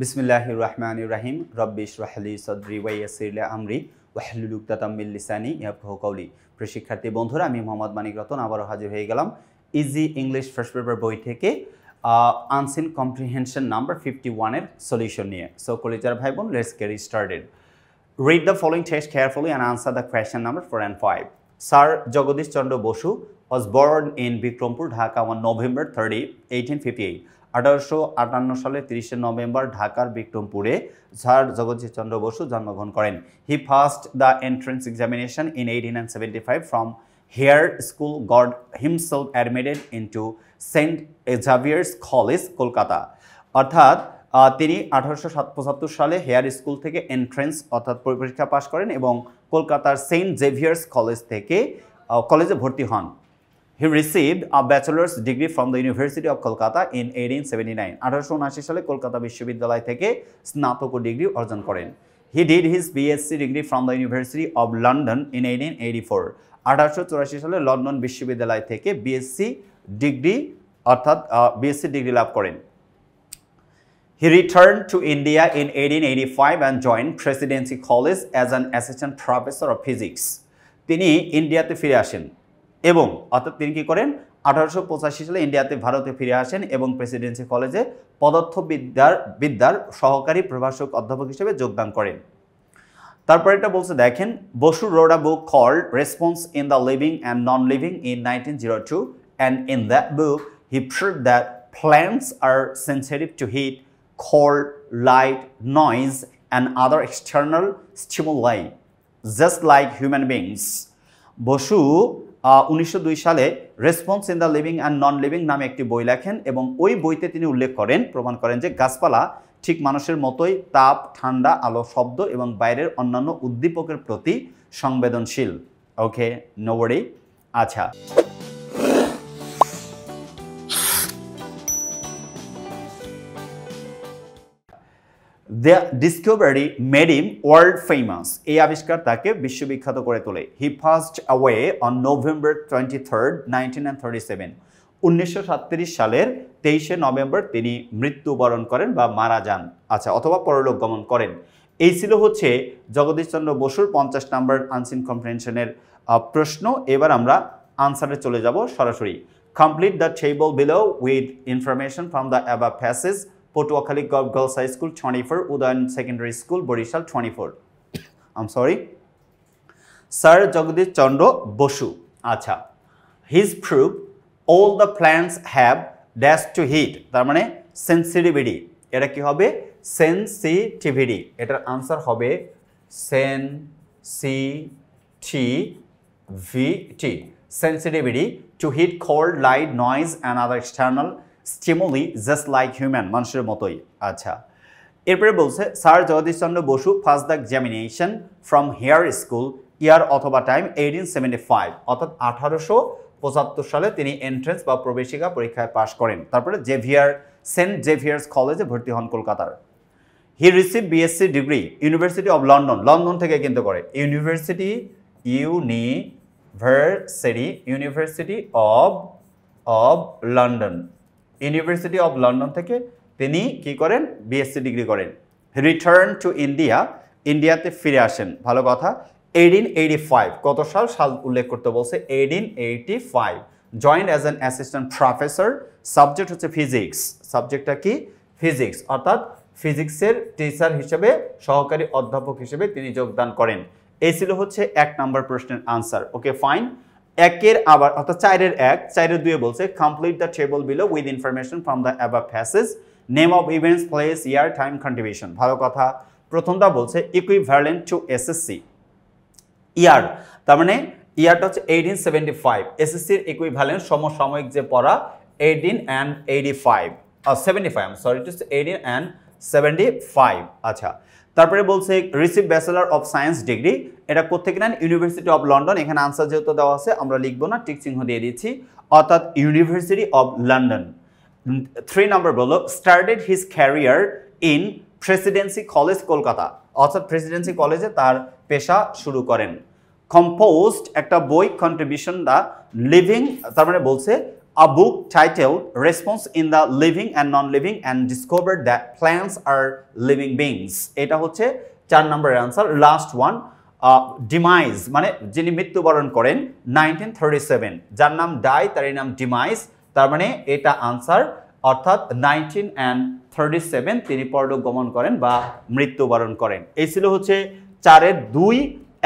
বিসমিল্লাহির রহমানির রহিম রব্বি ইশরাহ লি সাদরি ওয়া ইয়াসসির লি আমরি ওয়াহলুল উকদাতাম মিন লিসানি ইয়াফকাহু কওলি। প্রিয় শিক্ষার্থী বন্ধুরা, আমি মোহাম্মদ মানিক রতন আবারও হাজির হয়ে গেলাম ইজি ইংলিশ ফার্স্ট পেপার বই থেকে আনসিন কম্প্রিহেনশন নাম্বার 51 এর সলিউশন নিয়ে। সো কলিজার ভাই বোন, let's get started. Read the following text carefully and answer the question number 4 and 5. Sir Jagadish Chandra Bosu was born in Bikrampur, Dhaka on November 30, 1858. 1858 সালে 30 November ঢাকার বিক্রমপুরে sir Jagadish Chandra Basu জন্মগ্রহণ করেন। He passed the entrance examination in 1875 from Hare School, got himself admitted into St. Xavier's College, Kolkata. অর্থাৎ তিনি 1875 সালে hair school থেকে entrance অর্থাৎ পরীক্ষা পাশ করেন এবং কলকাতার সেন্ট জেভিয়ার্স কলেজ থেকে কলেজে ভর্তি হন। He received a bachelor's degree from the University of Kolkata in 1879. 1879 সালে কলকাতা বিশ্ববিদ্যালয় থেকে স্নাতক ডিগ্রি অর্জন করেন। He did his BSc degree from the University of London in 1884. 1884 সালে লন্ডন বিশ্ববিদ্যালয় থেকে BSc ডিগ্রি অর্থাৎ BSc ডিগ্রি লাভ করেন। He returned to India in 1885 and joined Presidency College as an assistant professor of physics. তিনি ইন্ডিয়াতে ফিরে আসেন এবং অর্থাৎ তিনি কি করেন 1885 সালে ইন্ডিয়াতে ভারতে ফিরে আসেন এবং প্রেসিডেন্সি কলেজে পদার্থবিদ্যার সহকারী প্রভাষক অধ্যাপক হিসেবে যোগদান করেন। তারপর এটা বলছে দেখেন, Basu wrote a book called Response in the Living and Non-Living in 1902, and in that book he proved that plants are sensitive to heat, cold, light, noise and other external stimuli just like human beings. Basu 1902 সালে response in the living and non living নামে একটি বই লেখেন এবং ওই বইতে তিনি প্রমাণ করেন যে গাছপালা ঠিক মানুষের মতোই তাপ, ঠান্ডা, আলো, শব্দ এবং বাইরের অন্যান্য উদ্দীপকের প্রতি সংবেদনশীল। ওকে, নো ওয়ারি। আচ্ছা, The discovery made him world famous. এই আবিষ্কার তাকে বিশ্ববিখ্যাত করে তোলে। He passed away on November 23rd, 1937. 1937 সালের 23 নভেম্বর তিনি মৃত্যুবরণ করেন বা মারা যান, আচ্ছা, অথবা পরলোক গমন করেন। এই ছিল হচ্ছে জগদীশ চন্দ্র বসুর 50 নম্বর আনসিন কম্প্রিহেনশনের প্রশ্ন। এবার আমরা আনসারে চলে যাব সরাসরি। Complete the table below with information from the above passage. Potuakhali Girls High School 24, Udayan Secondary School, Borishal 24. I'm sorry. Sir Jagadish Chandra Bosu. Acha. His proof, all the plants have dash to heat. তার মানে sensitivity. এটা কি হবে? Sensitivity. এটার answer হবে sensitivity. Sensitivity to heat, cold, light, noise and other external stimuli just like human, মানুষের মতোই। আচ্ছা, এরপরে বলছে sir Jagadish Chandra Bose first the examination from Hare school, year অথবা টাইম 1875, অর্থাৎ 1875 সালে তিনি এন্ট্রেন্স বা প্রবেশিকা পরীক্ষায় পাশ করেন। তারপরে সেন্ট জেভিয়ার্স কলেজে ভর্তি হন কলকাতার। হি receive BSc degree university of London, London থেকে কিন্তু করে university of London, university of London থেকে তিনি কি করেন বিএসসি ডিগ্রি করেন। রিটার্ন টু ইন্ডিয়া, ইন্ডিয়াতে ফিরে আসেন, ভালো কথা। 1885, কত সাল উল্লেখ করতে বলছে 1885। Joint as an assistant professor, subject হচ্ছে ফিজিক্স, সাবজেক্টটা কি ফিজিক্স, অর্থাৎ ফিজিক্সের টিচার হিসেবে সহকারী অধ্যাপক হিসেবে তিনি যোগদান করেন। এই ছিল হচ্ছে 1 নম্বর প্রশ্নের আনসার। ওকে, ফাইন। একের আবার অর্থাৎ 4-এর 1, 4-এর 2 বলছে complete the table below with information from the above passage, name of events, place, year, time, contribution, ভালো কথা। প্রথমটা বলছে ইকুইভ্যালেন্ট টু এসএসসি ইয়ার, তার মানে ইয়ারটা হচ্ছে 1875, এসএসসির ইকুইভ্যালেন্ট সমসাময়িক যে পড়া 1875। আচ্ছা, তারপরে বলছে receive bachelor of science degree, এটা কোত্থেকে নেন ইউনিভার্সিটি অফ লন্ডন। এখানে আনসার যেহেতু দেওয়া আছে আমরা লিখবো না, টিক চিহ্ন দিয়ে দিচ্ছি, অর্থাৎ ইউনিভার্সিটি অফ লন্ডন। 3 নম্বর বললো started his career in Presidency college, Kolkata, অর্থাৎ প্রেসিডেন্সি কলেজে তার পেশা শুরু করেন। কম্পোজড একটা বই, কন্ট্রিবিউশন দ্য লিভিং, তার মানে বলছে a book titled Response in the Living and Non-Living and discovered that plants are living beings. এটা হচ্ছে 4 নম্বরের आंसर। লাস্ট ওয়ান ডিমাইজ মানে যিনি মৃত্যুবরণ করেন 1937, যার নাম ডাই তার নাম ডিমাইজ, তার মানে এটা आंसर অর্থাৎ 1937 তিনি পরলোক গমন করেন বা মৃত্যুবরণ করেন। এই ছিল হচ্ছে 4-এর 2।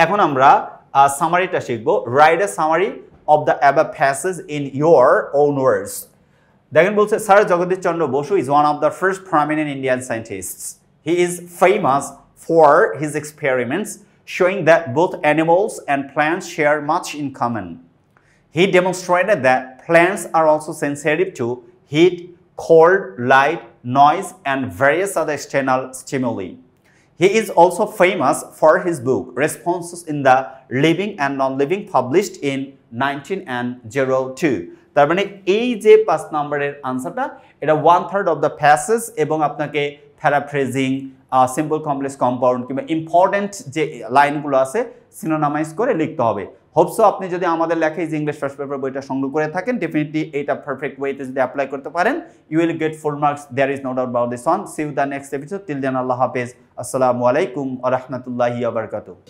এখন আমরা সামারিটা শিখব। Write a summary of the above passages in your own words. দেখেন বলছে sir Jagadish Chandra Bose is one of the first prominent Indian scientists. He is famous for his experiments showing that both animals and plants share much in common. He demonstrated that plants are also sensitive to heat, cold, light, noise, and various other external stimuli. He is also famous for his book Responses in the Living and Non-Living published in 1902. তার মানে এই যে 5 নম্বরের आंसरটা এটা 1/3 of the passage এবং আপনাকে paraphrasing, simple complex compound কিংবা important যে লাইনগুলো আছে সিনোনিমাইজ করে লিখতে হবে। হোপসো আপনি যদি আমাদের লেখা ইজ ইংলিশ ফার্স্ট পেপার বইটা সংগ্রহ করে থাকেন, ডেফিনেটলি এটা পারফেক্ট ওয়েতে যদি অ্যাপ্লাই করতে পারেন you will get full marks, there is no doubt about this one. See you the next episode, till then আল্লাহ হাফেজ, আসসালামু আলাইকুম ওয়া রাহমাতুল্লাহি ওয়া বারাকাতুহু।